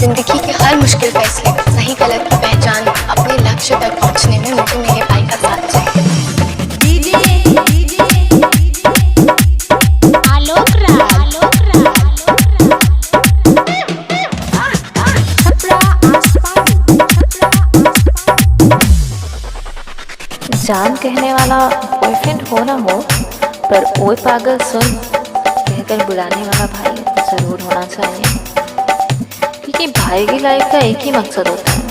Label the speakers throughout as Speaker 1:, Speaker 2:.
Speaker 1: जिंदगी के हर मुश्किल फैसले, सही गलत की पहचान, अपने लक्ष्य तक पहुंचने में मुझे मेरे भाई का साथ चाहिए।
Speaker 2: जान कहने वाला बॉयफ्रेंड हो ना हो, पर ओए पागल सुन कहकर बुलाने वाला भाई जरूर होना चाहिए। क्योंकि भाई की लाइफ का एक ही मकसद होता है,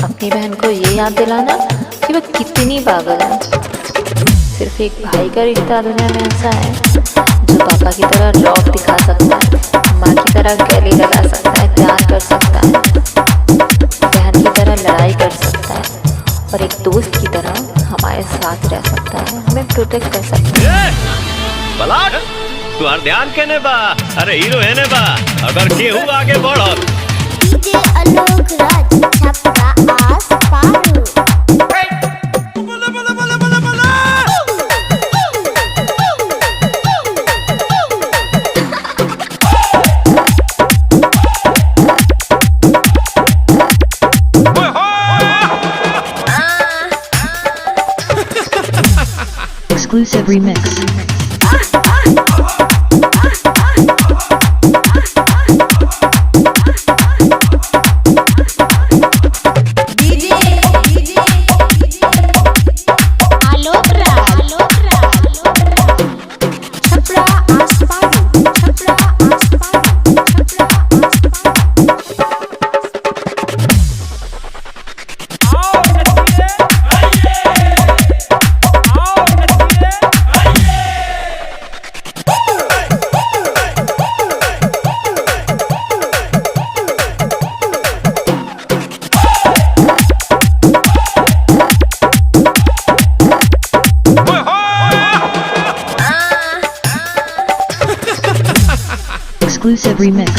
Speaker 2: अपनी बहन को ये याद दिलाना कि वह कितनी पागल है। सिर्फ एक भाई का रिश्ता दुनिया में ऐसा है जो पापा की तरह रॉक दिखा सकता है, माँ की तरह गले लगा सकता है, प्यार कर सकता है, बहन की तरह लड़ाई कर सकता है, और एक दोस्त की तरह हमारे साथ रह सकता है, हमें प्रोटेक्ट कर सकता है।
Speaker 3: तुम्हार ध्यान केने बा? अरे हीरो है ने बा, अगर केहू आगे बढ़ो।
Speaker 4: डीजे आलोक राज छपरा आस पारू।
Speaker 5: Exclusive remix. Exclusive remix.